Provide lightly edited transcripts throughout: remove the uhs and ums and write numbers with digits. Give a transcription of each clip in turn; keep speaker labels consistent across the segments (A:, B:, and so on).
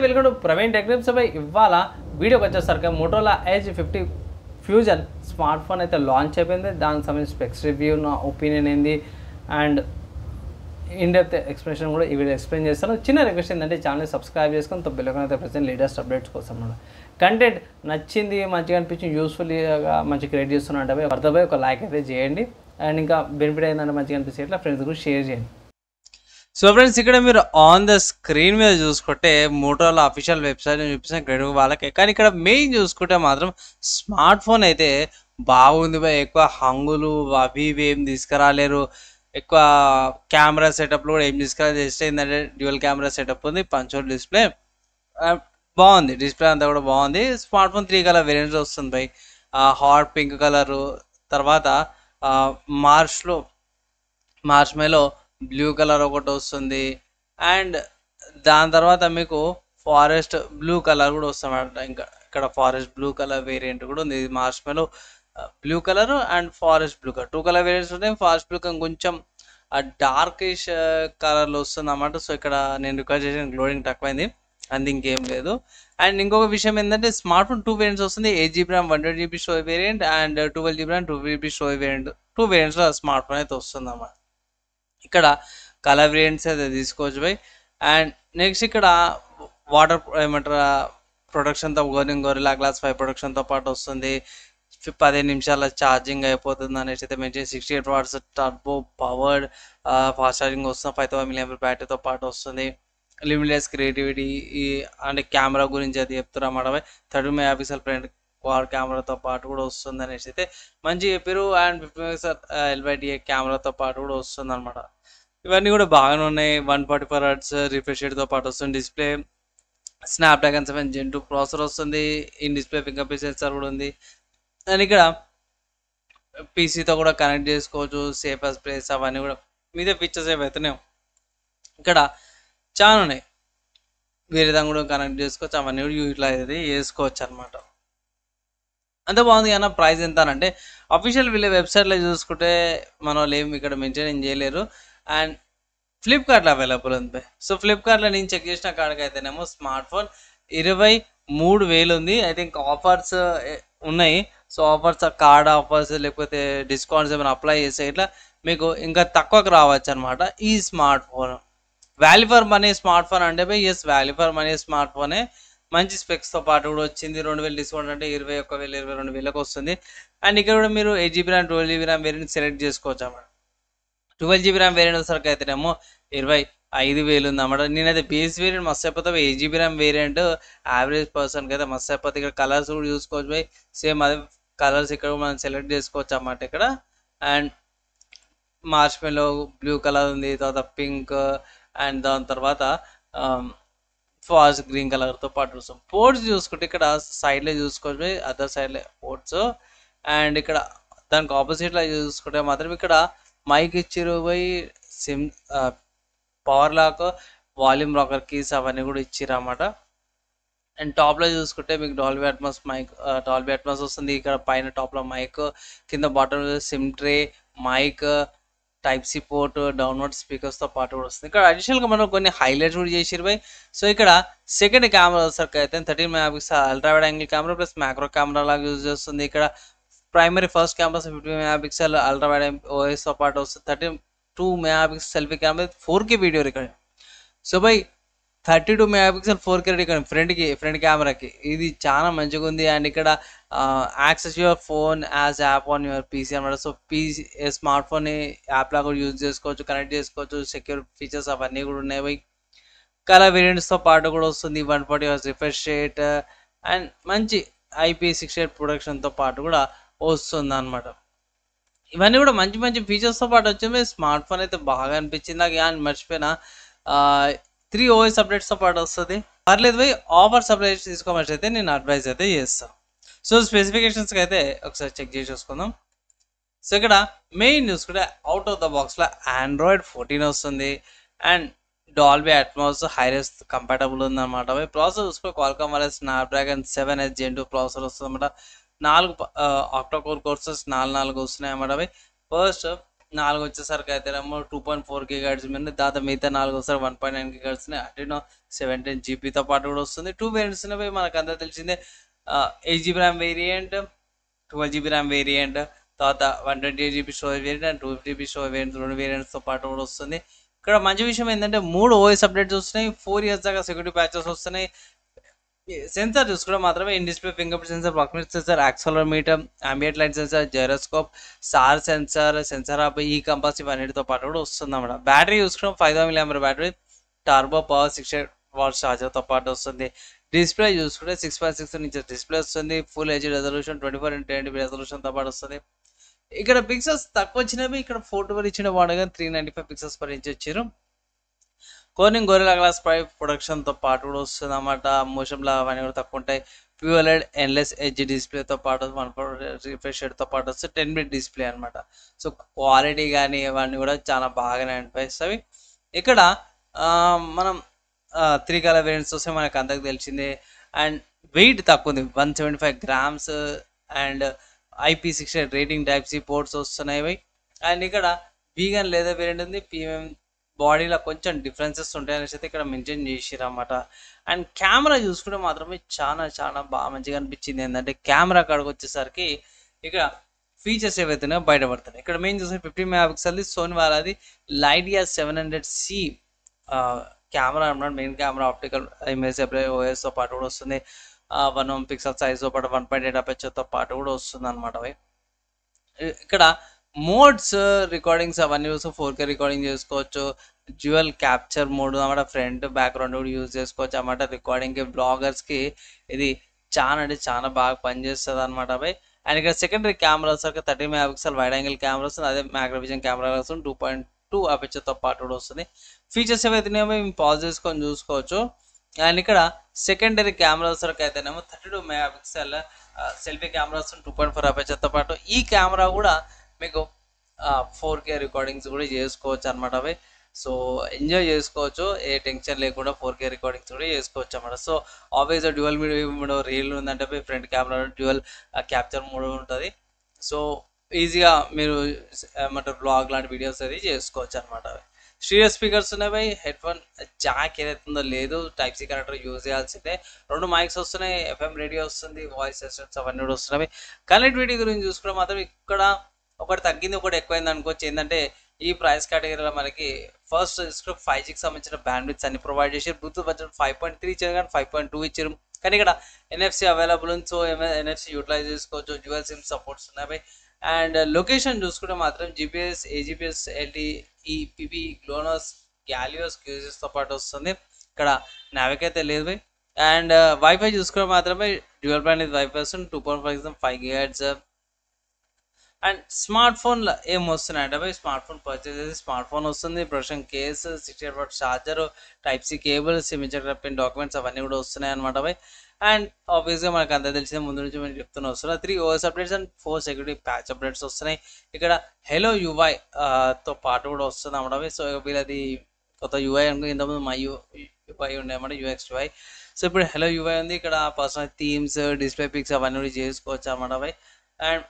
A: Welcome to Praveen techniques by ఇవాళ వీడియోకి వచ్చేసరికి మోటోలా ఎడ్జ్ 50 ఫ్యూజన్ స్మార్ట్ ఫోన్ అయితే లాంచ్ అయిపోయింది. దానికి సంబంధించి స్పెక్స్ రివ్యూ, నా ఒపీనియన్ ఏంది అండ్ ఇన్ డెప్త్ ఎక్స్ప్లెనేషన్ కూడా ఈ వీడియో ఎక్స్ప్లెయిన్ చేస్తాను. చిన్న రిక్వెస్ట్ ఏంటంటే ఛానల్ సబ్స్క్రైబ్ చేసుకొని బెల్ అయితే ప్రెసెంట్ లేటెస్ట్ అప్డేట్స్ కోసం కంటెంట్ నచ్చింది, మంచిగా అనిపించింది, యూస్ఫుల్గా మంచిగా క్రియేట్ చేస్తున్నా అంటే అర్థమై ఒక లైక్ అయితే చేయండి. అండ్ ఇంకా బెనిఫిట్ అయిందంటే మంచిగా అనిపిస్తే ఇట్లా ఫ్రెండ్స్ కూడా షేర్ చేయండి.
B: సో ఫ్రెండ్స్, ఇక్కడ మీరు ఆన్ ద స్క్రీన్ మీద చూసుకుంటే మోటోరోలా అఫీషియల్ వెబ్సైట్ చూపిస్తాను క్రెడిట్ వాళ్ళకి. కానీ ఇక్కడ మెయిన్ చూసుకుంటే మాత్రం స్మార్ట్ ఫోన్ అయితే బాగుంది బై. ఎక్కువ హంగులు అవి ఇవి ఏం తీసుకురాలేరు. ఎక్కువ కెమెరా సెటప్లు కూడా ఏం తీసుకురాలేదు. జస్ట్ ఏంటంటే డ్యూయల్ కెమెరా సెటప్ ఉంది, పంచోల్ డిస్ప్లే బాగుంది. డిస్ప్లే అంతా కూడా బాగుంది. స్మార్ట్ ఫోన్ 3 కలర్ వేరియంట్స్ వస్తుంది బై. హాట్ పింక్ కలరు, తర్వాత మార్చ్ మేలో బ్లూ కలర్ ఒకటి వస్తుంది. అండ్ దాని తర్వాత మీకు ఫారెస్ట్ బ్లూ కలర్ కూడా వస్తుంది. ఇంకా ఇక్కడ ఫారెస్ట్ బ్లూ కలర్ వేరియంట్ కూడా ఉంది. ఇది మార్చ్ మేలో blue colour and forest blue colour 2 colour variants ఉన్నాయి. ఫారెస్ట్ బ్లూ కొంచెం డార్కిష్ కలర్లో వస్తుంది అన్నమాట. సో ఇక్కడ నేను రికార్డ్ చేసిన గ్లోడింగ్ తక్కువైంది, అంది ఇంకేం లేదు. అండ్ ఇంకొక విషయం ఏంటంటే స్మార్ట్ ఫోన్ 2 వేరియంట్స్ వస్తుంది. 8GB RAM 128GB storage variant and 12GB RAM 2GB storage variant. 2 వేరియంట్స్లో స్మార్ట్ ఫోన్ అయితే వస్తుంది అన్నమాట. ఇక్కడ కలర్ వేరియంట్స్ అయితే తీసుకోవచ్చు బై. అండ్ నెక్స్ట్ ఇక్కడ వాటర్ ఏమంటారు ప్రొడక్షన్తో గొరిల్లా గ్లాస్ 5 ప్రొడక్షన్తో పాటు వస్తుంది. 15 నిమిషాల ఛార్జింగ్ అయిపోతుంది అనేసి అయితే మంచి 68 watts turbo powered fast charging వస్తుంది. 5000 mAh బ్యాటరీతో పాటు వస్తుంది. లిమిట్లెస్ క్రియేటివిటీ అంటే కెమెరా గురించి అది చెప్తున్నమాట బై. 30 MP ఫ్రంట్ క్వాడ్ కెమెరాతో పాటు కూడా వస్తుంది అనేసి అయితే మంచి చెప్పారు. అండ్ 50 MP LYDA కెమెరాతో పాటు కూడా వస్తుంది అనమాట. ఇవన్నీ కూడా బాగానే ఉన్నాయి. 144 Hz రిఫ్రెష్ రేట్తో పాటు వస్తుంది. డిస్ప్లే స్నాప్డ్రాగన్ 7 Gen 2 ప్రాసెసర్ వస్తుంది. In display finger print censor కూడా ఉంది. అండ్ ఇక్కడ పీసీతో కూడా కనెక్ట్ చేసుకోవచ్చు. సేఫెస్ట్ ప్లేస్ అవన్నీ కూడా మీద ఫీచర్స్ ఏవైతున్నాయి ఇక్కడ చాలా ఉన్నాయి. వేరే దాన్ని కూడా కనెక్ట్ చేసుకోవచ్చు. అవన్నీ కూడా యూటిలైజ్ అయితే చేసుకోవచ్చు అనమాట. అంత బాగుంది. కానీ ప్రైస్ ఎంత అని అంటే అఫీషియల్ వీళ్ళ వెబ్సైట్లో చూసుకుంటే మన వాళ్ళు ఏమి ఇక్కడ మెన్షన్ చేయలేరు. అండ్ ఫ్లిప్కార్ట్లో అవైలబుల్ ఉంది. సో ఫ్లిప్కార్ట్లో నేను చెక్ చేసిన కాడికి అయితేనేమో స్మార్ట్ ఫోన్ 23,000 ఉంది. ఐ థింక్ ఆఫర్స్ ఉన్నాయి. సో ఆఫర్స్ కార్డ్ ఆఫర్స్ లేకపోతే డిస్కౌంట్స్ ఏమైనా అప్లై చేస్తే ఇట్లా మీకు ఇంకా తక్కువకు రావచ్చు అనమాట. ఈ smart phone value for money smart phone అంటే బై yes value for money smart ఫోనే. మంచి స్పెక్స్తో పాటు కూడా వచ్చింది. 2000 డిస్కౌంట్ అంటే 21,000 22,000 వస్తుంది. అండ్ ఇక్కడ కూడా మీరు 8GB RAM 12GB RAM variant select చేసుకోవచ్చు అన్నమాట. 12GB RAM వేరియంట్ వచ్చేసరికి అయితేనేమో 25,000 ఉంది అన్నమాట. నేనైతే బేస్ వేరియంట్ మస్తు అయిపోతాయి. 8GB RAM వేరియంట్ యావరేజ్ పర్సన్కి అయితే మస్తు అయిపోతుంది. ఇక్కడ కలర్స్ కూడా చూసుకోవచ్చు బై. సేమ్ అదే కలర్స్ ఇక్కడ మనం సెలెక్ట్ చేసుకోవచ్చు అన్నమాట ఇక్కడ. అండ్ మార్చ్ మేలో బ్లూ కలర్ ఉంది, తర్వాత పింక్ అండ్ దాని తర్వాత ఫాస్ట్ గ్రీన్ కలర్తో పాటు వస్తుంది. పోర్ట్స్ చూసుకుంటే ఇక్కడ సైడ్లో చూసుకోవచ్చు, అదర్ సైడ్లో పోర్ట్స్. అండ్ ఇక్కడ దానికి ఆపోజిట్లో చూసుకుంటే మాత్రం ఇక్కడ మైక్ ఇచ్చిరు పోయి SIM power lock volume rocker keys అవన్నీ కూడా ఇచ్చిరు అన్నమాట. అండ్ టాప్లో చూసుకుంటే మీకు Dolby Atmos mic Dolby Atmos వస్తుంది. ఇక్కడ పైన టాప్లో మైక్, కింద bottom SIM tray, mic, type C port, downward స్పీకర్స్తో పాటు కూడా వస్తుంది. ఇక్కడ అడిషనల్గా మనం కొన్ని హైలైట్స్ కూడా చేసిరు బై. సో ఇక్కడ సెకండ్ కెమెరా వచ్చేసరికి అయితే 13 MP ultra wide angle camera plus macro camera లాగా యూజ్ చేస్తుంది. ఇక్కడ primary first camera 50 MP ultra wide ఓఎస్తో పాటు వస్తుంది. 32 MP selfie camera 4K video recording. So బై 32 MP 4K రికార్డింగ్ ఫ్రంట్ కెమెరాకి ఇది చాలా మంచిగా ఉంది. అండ్ ఇక్కడ access your phone as app on your PC అనమాట. సో పీసీ స్మార్ట్ ఫోన్ని యాప్ లాగా కూడా యూజ్ చేసుకోవచ్చు, కనెక్ట్ చేసుకోవచ్చు. సెక్యూర్ ఫీచర్స్ అవన్నీ కూడా ఉన్నాయి బై. కలర్ వేరియంట్స్తో పాటు కూడా వస్తుంది. 140 Hz రిఫ్రెష్ రేట్ అండ్ మంచి IP68 ప్రొడక్షన్తో పాటు కూడా వస్తుంది అనమాట. ఇవన్నీ కూడా మంచి మంచి ఫీచర్స్తో పాటు వచ్చింది. స్మార్ట్ ఫోన్ అయితే బాగా అనిపించింది నాకు. అండ్ మర్చిపోయినా 3 OS అప్డేట్స్తో పాటు వస్తుంది. పర్లేదు పోయి ఆఫర్స్ అప్డేట్స్ తీసుకోమని అయితే నేను అడ్వైజ్ అయితే చేస్తాను. సో స్పెసిఫికేషన్స్కి అయితే ఒకసారి చెక్ చేసి చూసుకుందాం. సో ఇక్కడ మెయిన్ చూసుకుంటే అవుట్ ఆఫ్ ద బాక్స్లో Android 14 వస్తుంది. And Dolby Atmos hi-res compatible ఉందన్నమాట. ప్రాసెసర్ చూసుకుంటే క్వాల్కామ్ వల్ల స్నాప్డ్రాగన్ 7 Gen 2 ప్రాసెసర్ వస్తుంది అన్నమాట. 4 ఆక్టా కోర్ కోర్సెస్ 4 వస్తున్నాయి అన్నమాట. ఫస్ట్ 4 వచ్చేసరికి అయితేనేమో 2.4 GHz మీద, దాంతో మిగతా 4 వస్తారు 1.9 GHz అటేనో 17 GBతో పాటు కూడా వస్తుంది. 2 వేరియంట్స్ ఉన్నవి మనకు అంతా తెలిసిందే. 8 GB RAM variant, 12 GB RAM variant, తర్వాత 128 GB storage variant and 250 GB storage variant, 2 వేరియంట్స్తో పాటు కూడా వస్తుంది. ఇక్కడ మంచి విషయం ఏంటంటే 3 OS అప్డేట్స్ వస్తున్నాయి, 4 years దాకా సెక్యూరిటీ ప్యాచెస్ వస్తున్నాయి. సెన్సార్ చూసుకోవడం మాత్రమే in display finger print sensor, proximity sensor, accelerometer, ambient light sensor, gyroscope, SAR sensor ఆప్, ఈ కంపాస్ ఇవన్నిటితో పాటు కూడా వస్తుంది అన్నమాట. బ్యాటరీ చూసుకోవడం 5000 mAh battery, turbo power 68 watts ఛార్జర్తో పాటు వస్తుంది. డిస్ప్లే చూసుకుంటే 6.6 ఇంచెస్ డిస్ప్లే వస్తుంది. ఫుల్ హెచ్డీ రెజల్యూషన్ 24x1080p రెజల్యూషన్తో పాటు వస్తుంది. ఇక్కడ పిక్సెల్స్ తక్కువ వచ్చినవి, ఇక్కడ 412 ఇచ్చిన వాడగా 395 పిక్సెల్స్ పర్ ఇంచ్ వచ్చారు. కోర్నింగ్ గొరిల్లా గ్లాస్ 5 ప్రొడక్షన్తో పాటు కూడా వస్తుంది అన్నమాట. మోషన్లో అవన్నీ కూడా తక్కువ ఉంటాయి. ప్యూఎల్ఎడ్ ఎన్లెస్ ఎడ్జ్ డిస్ప్లేతో పాటు 1 రిఫ్రెష్ రేట్తో పాటు వస్తుంది. 10-minute డిస్ప్లే అనమాట. సో క్వాలిటీ కానీ ఇవన్నీ కూడా చాలా బాగానే అనిపిస్తాయి. ఇక్కడ మనం 3 కలర్ వేరియంట్స్ వస్తే మనకు అందరికి తెలిసిందే. అండ్ వెయిట్ తక్కువ ఉంది, 175 grams and IP68 rating, type C ports వస్తున్నాయి. అండ్ ఇక్కడ వీగన్ లేదా వేరియంట్ ఉంది. ప్రీమియం బాడీలో కొంచెం డిఫరెన్సెస్ ఉంటాయనేసి అయితే ఇక్కడ మెన్షన్ చేసిరు అన్నమాట. అండ్ కెమెరా చూసుకుంటే మాత్రమే చాలా బాగా మంచిగా అనిపించింది. ఏంటంటే కెమెరా కాడికి వచ్చేసరికి ఇక్కడ ఫీచర్స్ ఏవైతున్నాయో బయటపడుతున్నాయి. ఇక్కడ మెయిన్ చూస్తే 50 MP సోనీ వాళ్ళది లైడియా 700C కెమెరా అన్నమాట. మెయిన్ కెమెరా ఆప్టికల్ ఇమేజ్ OSతో పాటు కూడా వస్తుంది. 1 MP సైజ్తో పాటు 1.8 అపర్చర్తో పాటు కూడా వస్తుంది అనమాట. ఇక్కడ మోడ్స్ రికార్డింగ్స్ అవన్నీ చూస్తే 4K రికార్డింగ్ చేసుకోవచ్చు. డ్యూయల్ క్యాప్చర్ మోడ్ అన్నమాట, ఫ్రంట్ బ్యాక్గ్రౌండ్ కూడా యూజ్ చేసుకోవచ్చు అన్నమాట. రికార్డింగ్కి, బ్లాగర్స్కి ఇది చాలా బాగా పనిచేస్తుంది అనమాట. అండ్ ఇక్కడ సెకండరీ కెమెరా సరికి 30 MP వైడ్ యాంగిల్ కెమెరా వస్తుంది. అదే మ్యాగ్నోవిజన్ కెమెరా వస్తుంది. 2.2 అపర్చర్తో పాటు కూడా వస్తుంది. ఫీచర్స్ ఏవైతున్నాయో మేము పాజ్ చేసుకొని చూసుకోవచ్చు. అండ్ ఇక్కడ సెకండరీ కెమెరా సరికి అయితేనేమో 32 MP సెల్ఫీ కెమెరా వస్తుంది. 2.4 అపర్చర్తో పాటు ఈ కెమెరా కూడా మీకు 4K రికార్డింగ్స్ కూడా చేసుకోవచ్చు అనమాట. సో ఎంజాయ్ చేసుకోవచ్చు, ఏ టెన్షన్ లేకుండా 4K రికార్డింగ్స్ కూడా చేసుకోవచ్చు అన్నమాట. సో ఆబ్వియస్గా డ్యూయల్ మోడ్ రీల్ ఉందంటే front camera dual capture mode ఉంటుంది. సో ఈజీగా మీరు ఏమంటారు బ్లాగ్ లాంటి వీడియోస్ అది చేసుకోవచ్చు అనమాట. స్టీరియో స్పీకర్స్ ఉన్నాయి. హెడ్ ఫోన్ జాక్ ఏదైతుందో లేదు, టైప్ సి కనెక్టర్ యూజ్ చేయాల్సిందే. 2 మైక్స్ వస్తున్నాయి, FM రేడియో వస్తుంది, వాయిస్ అసిస్టెంట్స్ అవన్నీ కూడా వస్తున్నాయి. కనెక్టివిటీ గురించి చూసుకుంటే మాత్రం ఇక్కడ ఒకటి తగ్గింది, ఒకటి ఎక్కువైంది అనుకోవచ్చు. ఏంటంటే ఈ ప్రైస్ కేటగిరీలో మనకి ఫస్ట్ 5Gకి సంబంధించిన బ్యాండ్విడ్త్ అన్ని ప్రొవైడ్ చేసి, బ్లూటూత్ బడ్జెట్ 5.3 ఇచ్చారు కానీ 5.2 ఇచ్చారు. కానీ ఇక్కడ NFC అవైలబుల్ ఉంది. సో NFC యూటిలైజ్ చేసుకోవచ్చు. డ్యూయల్ సిమ్ సపోర్ట్స్ ఉన్నాయి. అండ్ లొకేషన్ చూసుకుంటే మాత్రం GPS, AGPS, LTE, PP, GLONASS, GALIOS, QGISతో పాటు వస్తుంది. ఇక్కడ నావిక్ అయితే లేదు. అండ్ వైఫై చూసుకుంటే మాత్రమే డ్యూయల్ బ్యాండ్ వైఫై వస్తుంది. 2.5 5 GHz. అండ్ స్మార్ట్ ఫోన్లో ఏం వస్తున్నాయంటే స్మార్ట్ ఫోన్ పర్చేస్ చేసి స్మార్ట్ ఫోన్ వస్తుంది. Protection case, 68 watt charger, type C cable, signature pin, documents అవన్నీ కూడా వస్తున్నాయి అనమాట. అండ్ ఆబ్వియస్గా మనకు అంతా తెలిసిన ముందు నుంచి మనం చెప్తూనే వస్తున్నాయి. 3 OS updates and 4 security patch updates వస్తున్నాయి. ఇక్కడ హెలో UI తో పాటు కూడా వస్తుంది అన్నమాట. సో వీళ్ళది కొత్త UI అనుకో, ఇంతకుముందు మై UI ఉండే అన్నమాట, UX UI. సో ఇప్పుడు హెలో UI ఉంది. ఇక్కడ పర్సనల్ థీమ్స్, డిస్ప్లే పిక్స్ అవన్నీ కూడా చేసుకోవచ్చు అన్నమాట. అండ్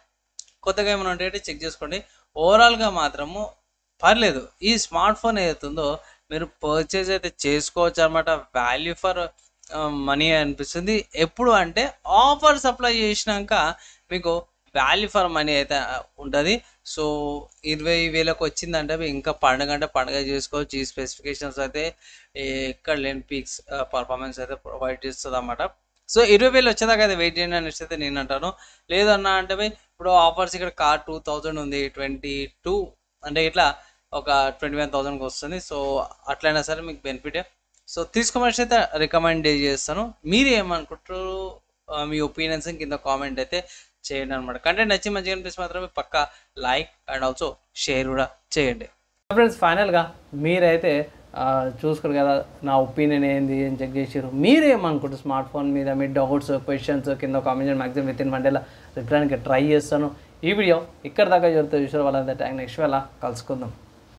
B: కొత్తగా ఏమైనా ఉంటే చెక్ చేసుకోండి. ఓవరాల్గా మాత్రము పర్లేదు. ఈ స్మార్ట్ ఫోన్ ఏదైతుందో మీరు పర్చేజ్ అయితే చేసుకోవచ్చు అనమాట. వాల్యూ ఫర్ మనీ అనిపిస్తుంది. ఎప్పుడు అంటే ఆఫర్స్ అప్లై చేసినాక మీకు వాల్యూ ఫర్ మనీ అయితే ఉంటుంది. సో 20,000కి వచ్చిందంటే ఇంకా పండుగ చేసుకోవచ్చు. ఈ స్పెసిఫికేషన్స్ అయితే ఎక్కడ లేని పీక్స్ పర్ఫార్మెన్స్ అయితే ప్రొవైడ్ చేస్తుంది అన్నమాట. సో 20,000 వచ్చేదాకా అయితే వెయిట్ చేయండి అనేసి అయితే నేను అంటాను. లేదన్నా అంటే ఇప్పుడు ఆఫర్స్ ఇక్కడ కార్ 2000 ఉంది, 22 అంటే ఇట్లా ఒక 21,000కి వస్తుంది. సో అట్లయినా సరే మీకు బెనిఫిటే. సో తీసుకోమని అయితే రికమెండ్ చేస్తాను. మీరు ఏమనుకుంటారు, మీ ఒపీనియన్స్ కింద కామెంట్ అయితే చేయండి అనమాట. కంటెంట్ నచ్చి మంచిగా అనిపిస్తే మాత్రమే పక్కా లైక్ అండ్ ఆల్సో షేర్ కూడా చేయండి.
A: ఫ్రెండ్స్ ఫైనల్గా మీరైతే చూసుకోరు కదా నా ఒపీనియన్ ఏంది అని చెక్ చేసారు. మీరేమనుకుంటారు స్మార్ట్ ఫోన్ మీద? మీ డౌట్స్, క్వశ్చన్స్ కింద comment maximum within 1 day రిప్లైకి ట్రై చేస్తాను. ఈ వీడియో ఇక్కడ దాకా జరుగుతుంది. చూసారు వాళ్ళంతా నెక్స్ట్ వేళ కలుసుకుందాం.